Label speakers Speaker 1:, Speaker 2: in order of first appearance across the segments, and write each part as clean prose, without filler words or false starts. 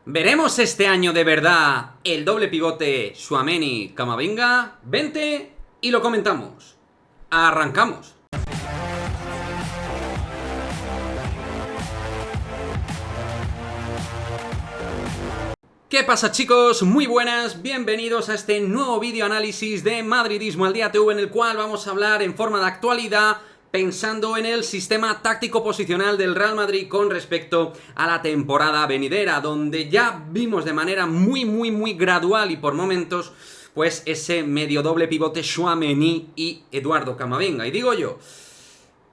Speaker 1: ¿Veremos este año de verdad el doble pivote Tchouaméni-Camavinga? Vente y lo comentamos. ¡Arrancamos! ¿Qué pasa, chicos? Muy buenas, bienvenidos a este nuevo vídeo análisis de Madridismo al Día TV, en el cual vamos a hablar en forma de actualidad pensando en el sistema táctico posicional del Real Madrid con respecto a la temporada venidera, donde ya vimos de manera muy gradual y por momentos pues ese medio doble pivote Tchouaméni y Eduardo Camavinga. Y digo yo,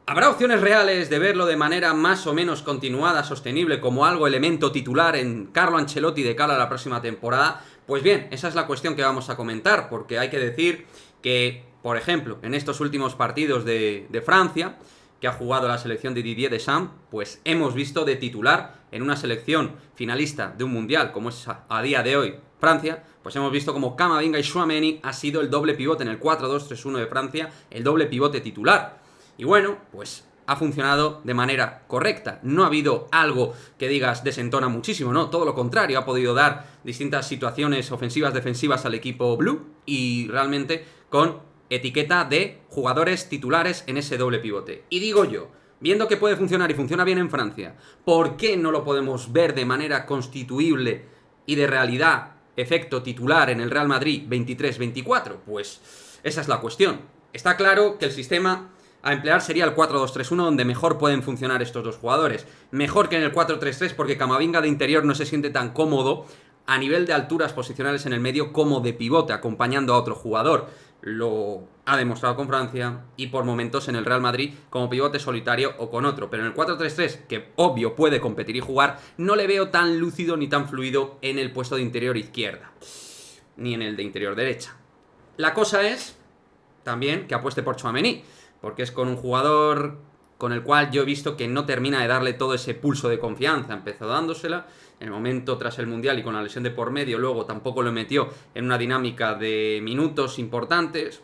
Speaker 1: ¿habrá opciones reales de verlo de manera más o menos continuada, sostenible, como algo elemento titular en Carlo Ancelotti de cara a la próxima temporada? Pues bien, esa es la cuestión que vamos a comentar, porque hay que decir que, por ejemplo, en estos últimos partidos de Francia, que ha jugado la selección de Didier Deschamps, pues hemos visto de titular en una selección finalista de un mundial, como es a día de hoy Francia, pues hemos visto como Camavinga y Tchouaméni ha sido el doble pivote en el 4-2-3-1 de Francia, el doble pivote titular. Y bueno, pues ha funcionado de manera correcta. No ha habido algo que digas desentona muchísimo, no, todo lo contrario. Ha podido dar distintas situaciones ofensivas, defensivas al equipo blue y realmente con etiqueta de jugadores titulares en ese doble pivote. Y digo yo, viendo que puede funcionar y funciona bien en Francia, ¿por qué no lo podemos ver de manera constituible y de realidad efecto titular en el Real Madrid 23-24? Pues esa es la cuestión. Está claro que el sistema a emplear sería el 4-2-3-1, donde mejor pueden funcionar estos dos jugadores. Mejor que en el 4-3-3, porque Camavinga de interior no se siente tan cómodo a nivel de alturas posicionales en el medio como de pivote, acompañando a otro jugador. Lo ha demostrado con Francia y por momentos en el Real Madrid como pivote solitario o con otro. Pero en el 4-3-3, que obvio puede competir y jugar, no le veo tan lúcido ni tan fluido en el puesto de interior izquierda, ni en el de interior derecha. La cosa es también que apueste por Tchouaméni, porque es con un jugador con el cual yo he visto que no termina de darle todo ese pulso de confianza. Empezó dándosela en el momento tras el Mundial y con la lesión de por medio, luego tampoco lo metió en una dinámica de minutos importantes.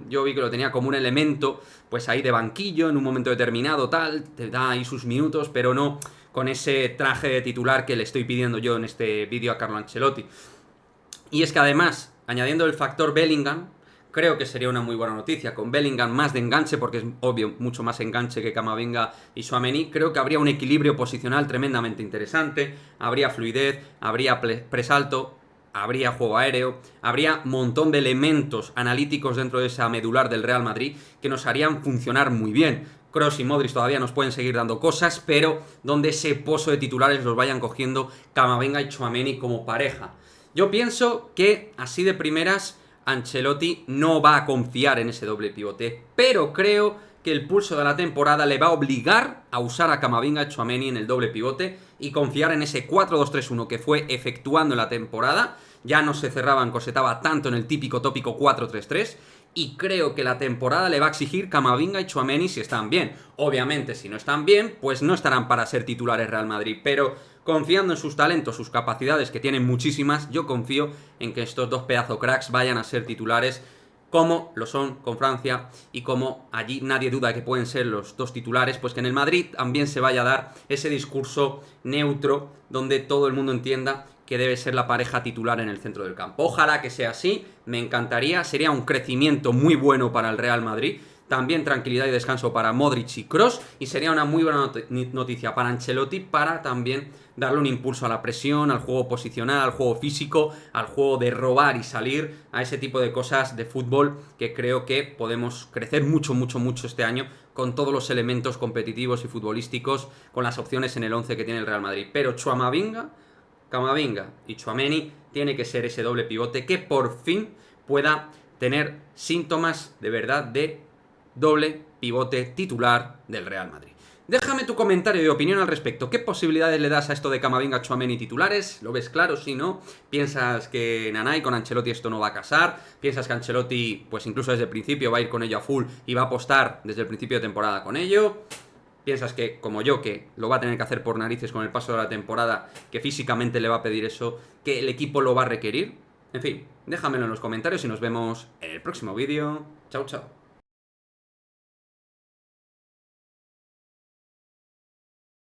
Speaker 1: Yo vi que lo tenía como un elemento, pues ahí de banquillo, en un momento determinado, tal, te da ahí sus minutos, pero no con ese traje de titular que le estoy pidiendo yo en este vídeo a Carlo Ancelotti. Y es que además, añadiendo el factor Bellingham, creo que sería una muy buena noticia. Con Bellingham más de enganche, porque es obvio, mucho más enganche que Camavinga y Tchouaméni. Creo que habría un equilibrio posicional tremendamente interesante. Habría fluidez, habría presalto, habría juego aéreo, habría un montón de elementos analíticos dentro de esa medular del Real Madrid que nos harían funcionar muy bien. Kroos y Modric todavía nos pueden seguir dando cosas, pero donde ese pozo de titulares los vayan cogiendo Camavinga y Tchouaméni como pareja. Yo pienso que así de primeras Ancelotti no va a confiar en ese doble pivote, pero creo que el pulso de la temporada le va a obligar a usar a Camavinga y Tchouaméni en el doble pivote y confiar en ese 4-2-3-1 que fue efectuando en la temporada. Ya no se cerraba, encorsetaba tanto en el típico tópico 4-3-3. Y creo que la temporada le va a exigir Camavinga y Tchouaméni si están bien. Obviamente, si no están bien, pues no estarán para ser titulares Real Madrid. Pero confiando en sus talentos, sus capacidades, que tienen muchísimas, yo confío en que estos dos pedazo cracks vayan a ser titulares, como lo son con Francia y como allí nadie duda que pueden ser los dos titulares, pues que en el Madrid también se vaya a dar ese discurso neutro donde todo el mundo entienda que debe ser la pareja titular en el centro del campo. Ojalá que sea así, me encantaría, sería un crecimiento muy bueno para el Real Madrid, también tranquilidad y descanso para Modric y Kroos, y sería una muy buena noticia para Ancelotti para también darle un impulso a la presión, al juego posicional, al juego físico, al juego de robar y salir, a ese tipo de cosas de fútbol que creo que podemos crecer mucho este año con todos los elementos competitivos y futbolísticos, con las opciones en el 11 que tiene el Real Madrid. Pero Camavinga y Tchouaméni tiene que ser ese doble pivote que por fin pueda tener síntomas de verdad de doble pivote titular del Real Madrid. Déjame tu comentario de opinión al respecto. ¿Qué posibilidades le das a esto de Camavinga, Tchouaméni titulares? ¿Lo ves claro? Si no, ¿piensas que Nanay con Ancelotti esto no va a casar? ¿Piensas que Ancelotti, pues incluso desde el principio, va a ir con ello a full y va a apostar desde el principio de temporada con ello? ¿Piensas que, como yo, que lo va a tener que hacer por narices con el paso de la temporada, que físicamente le va a pedir eso, que el equipo lo va a requerir? En fin, déjamelo en los comentarios y nos vemos en el próximo vídeo. Chao, chao.